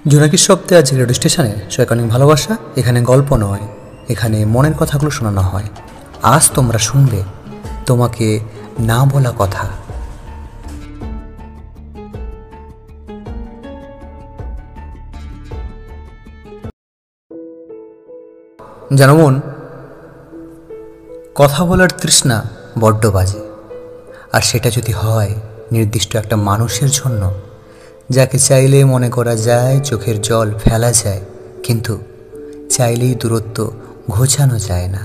জোনাকির শব্দে আজ রেডিও স্টেশনে সৈকনিক ভালোবাসা। এখানে গল্প নয়, এখানে মনের কথাগুলো শোনানো হয়। আজ তোমরা শুনবে তোমাকে না বলা কথা। জানো মন, কথা বলার তৃষ্ণা বড্ড বাজে। আর সেটা যদি হয় নির্দিষ্ট একটা মানুষের জন্য, যাকে চাইলে মনে করা যায়, চোখের জল ফেলা যায়, কিন্তু চাইলেই দূরত্ব ঘোচানো যায় না,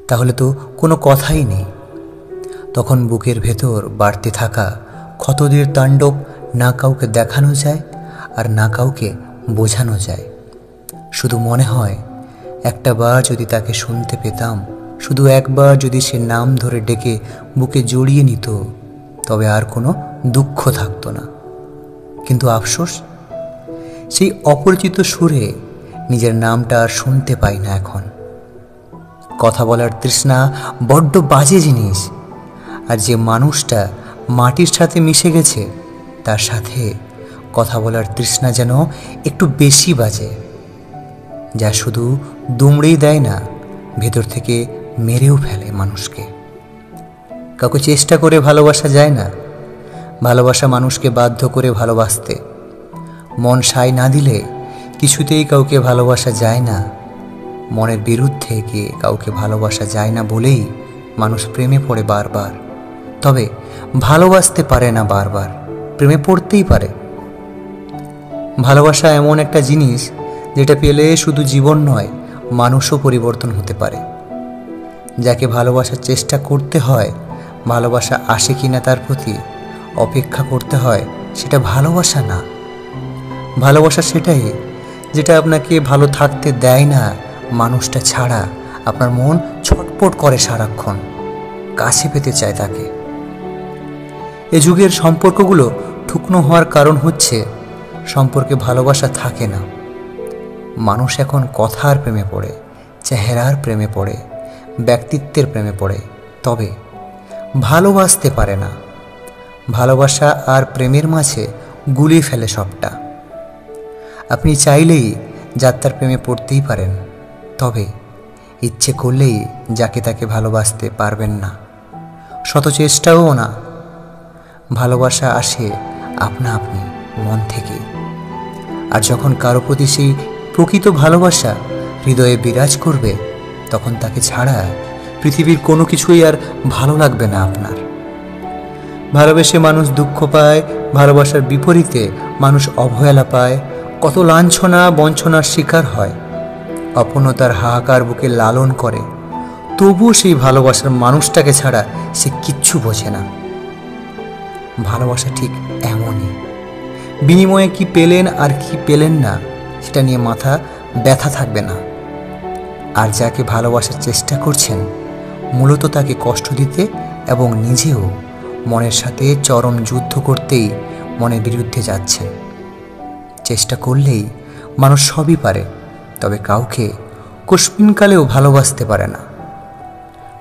তাহলে তো কোনো কথাই নেই। তখন বুকের ভেতর বাড়তে থাকা ক্ষতদের তাণ্ডব না কাউকে দেখানো যায় আর না কাউকে বোঝানো যায়। শুধু মনে হয় একটা বার যদি তাকে শুনতে পেতাম, শুধু একবার যদি সে নাম ধরে ডেকে বুকে জড়িয়ে নিত, তবে আর কোনো দুঃখ থাকতো না। কিন্তু আফসোস, সেই অপরিচিত সুরে নিজের নামটা আর শুনতে পাই না এখন। কথা বলার তৃষ্ণা বড্ড বাজে জিনিস। আর যে মানুষটা মাটির সাথে মিশে গেছে, তার সাথে কথা বলার তৃষ্ণা যেন একটু বেশি বাজে, যা শুধু দুমড়েই দেয় না, ভেতর থেকে মেরেও ফেলে মানুষকে। কাউকে চেষ্টা করে ভালোবাসা যায় না, ভালোবাসা মানুষকে বাধ্য করে ভালোবাসতে। মন সায় না দিলে কিছুতেই কাউকে ভালোবাসা যায় না। মনের বিরুদ্ধে গিয়ে কাউকে ভালোবাসা যায় না বলেই মানুষ প্রেমে পড়ে বারবার, তবে ভালোবাসতে পারে না বারবার। প্রেমে পড়তেই পারে। ভালোবাসা এমন একটা জিনিস যেটা পেলে শুধু জীবন নয়, মানুষও পরিবর্তন হতে পারে। যাকে ভালোবাসার চেষ্টা করতে হয়, ভালোবাসা আসে কিনা তার প্রতি অপেক্ষা করতে হয়, সেটা ভালোবাসা না। ভালোবাসা সেটাই যেটা আপনাকে ভালো থাকতে দেয় না। মানুষটা ছাড়া আপনার মন ছটপট করে সারাক্ষণ, কাছে পেতে চায় তাকে। এ যুগের সম্পর্কগুলো ঠুকনো হওয়ার কারণ হচ্ছে সম্পর্কে ভালোবাসা থাকে না। মানুষ এখন কথার প্রেমে পড়ে, চেহারার প্রেমে পড়ে, ব্যক্তিত্বের প্রেমে পড়ে, তবে ভালোবাসতে পারে না। ভালোবাসা আর প্রেমের মাঝে গুলিয়ে ফেলে সবটা। আপনি চাইলেই যাত্রার প্রেমে পড়তেই পারেন, তবে ইচ্ছে করলেই যাকে তাকে ভালোবাসতে পারবেন না, শত চেষ্টাও না। ভালোবাসা আসে আপনা আপনি মন থেকে। আর যখন কারো প্রতি সেই প্রকৃত ভালোবাসা হৃদয়ে বিরাজ করবে, তখন তাকে ছাড়া পৃথিবীর কোনো কিছুই আর ভালো লাগবে না আপনার। ভালোবেসে মানুষ দুঃখ পায়, ভালোবাসার বিপরীতে মানুষ অবহেলা পায়, কত লাঞ্ছনা বঞ্চনার শিকার হয়, অপূর্ণতার হাহাকার বুকে লালন করে। তবুও সেই ভালোবাসার মানুষটাকে ছাড়া সে কিচ্ছু বোঝে না। ভালোবাসা ঠিক এমনই, বিনিময়ে কি পেলেন আর কি পেলেন না সেটা নিয়ে মাথা ব্যথা থাকবে না। আর যাকে ভালোবাসার চেষ্টা করছেন, মূলত তাকে কষ্ট দিতে এবং নিজেও মনের সাথে চরম যুদ্ধ করতেই মনের বিরুদ্ধে যাচ্ছেন। চেষ্টা করলেই মানুষ সবই পারে, তবে কাউকে কস্মিনকালেও ভালোবাসতে পারে না।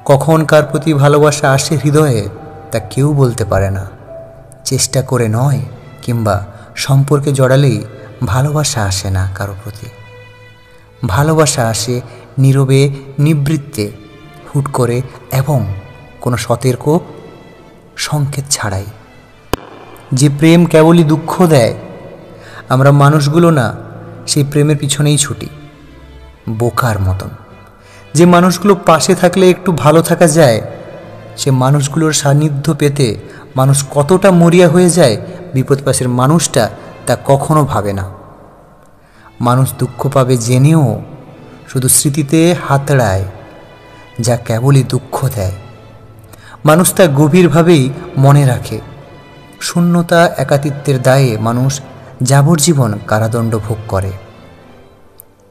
কখন কার প্রতি ভালোবাসা আসে হৃদয়ে, তা কেউ বলতে পারে না। চেষ্টা করে নয়, কিংবা সম্পর্কে জড়ালেই ভালোবাসা আসে না কারো প্রতি। ভালোবাসা আসে নীরবে, নিবৃত্তে, হুট করে এবং কোনো সতর্ক সংকেত ছাড়াই। যে প্রেম কেবলই দুঃখ দেয়, আমরা মানুষগুলো না সেই প্রেমের পিছনেই ছুটি বোকার মতন। যে মানুষগুলো পাশে থাকলে একটু ভালো থাকা যায়, সে মানুষগুলোর সান্নিধ্য পেতে মানুষ কতটা মরিয়া হয়ে যায়, বিপদ পাশের মানুষটা তা কখনো ভাবে না। মানুষ দুঃখ পাবে জেনেও শুধু স্মৃতিতে হাতড়ায়, যা কেবলই দুঃখ দেয়। মানুষ তা গভীরভাবেই মনে রাখে। শূন্যতা একাকিত্বের দায়ে মানুষ যাবজ্জীবন কারাদণ্ড ভোগ করে।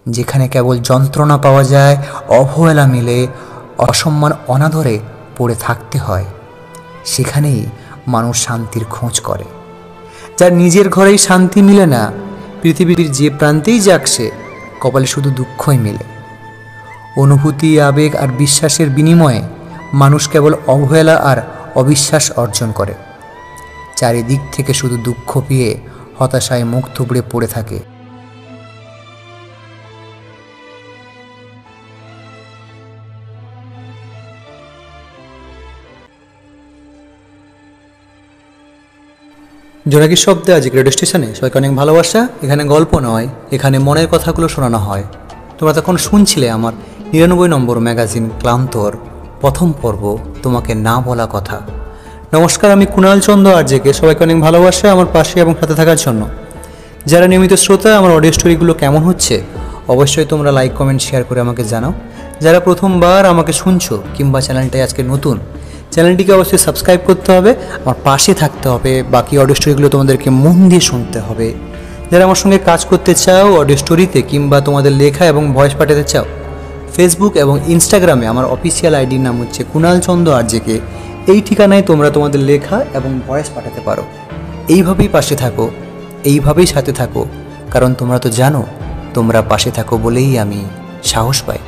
যেখানে কেবল যন্ত্রণা পাওয়া যায়, অবহেলা মিলে, অসম্মান অনাদরে পড়ে থাকতে হয়, সেখানেই মানুষ শান্তির খোঁজ করে। যার নিজের ঘরেই শান্তি মিলে না, পৃথিবীর যে প্রান্তেই যাক সে, কপালে শুধু দুঃখই মিলে। অনুভূতি, আবেগ আর বিশ্বাসের বিনিময়ে মানুষ কেবল অবহেলা আর অবিশ্বাস অর্জন করে। চারিদিক থেকে শুধু দুঃখ পেয়ে হতাশায় মুখ থুবড়ে পড়ে থাকে। জোনাকি শব্দে আজ রেডিও স্টেশনে সবাইকে অনেক ভালোবাসা। এখানে গল্প নয়, এখানে মনের কথাগুলো শোনানো হয়। তোমরা তখন শুনছিলে আমার 99 নম্বর ম্যাগাজিন ক্লান্তর প্রথম পর্ব, তোমাকে না বলা কথা। নমস্কার, আমি কুণাল চন্দ্র আরজেকে। সবাইকে অনেক ভালোবাসা আমার পাশে এবং সাথে থাকার জন্য। যারা নিয়মিত শ্রোতা, আমার অডিও স্টোরিগুলো কেমন হচ্ছে অবশ্যই তোমরা লাইক কমেন্ট শেয়ার করে আমাকে জানাও। যারা প্রথমবার আমাকে শুনছো কিংবা চ্যানেলটাই আজকে নতুন, চ্যানেলটিকে অবশ্যই সাবস্ক্রাইব করতে হবে, আমার পাশে থাকতে হবে। বাকি অডিও স্টোরিগুলো তোমাদেরকে মন দিয়ে শুনতে হবে। যারা আমার সঙ্গে কাজ করতে চাও অডিও স্টোরিতে কিংবা তোমাদের লেখা এবং ভয়েস পাঠাতে চাও, ফেসবুক এবং ইনস্টাগ্রামে আমার অফিসিয়াল আইডির নাম হচ্ছে কুণাল চন্দ্র আরজেকে। এই ঠিকানায় তোমরা তোমাদের লেখা এবং ভয়েস পাঠাতে পারো। এইভাবেই পাশে থাকো, এইভাবেই সাথে থাকো, কারণ তোমরা তো জানো তোমরা পাশে থাকো বলেই আমি সাহস পাই।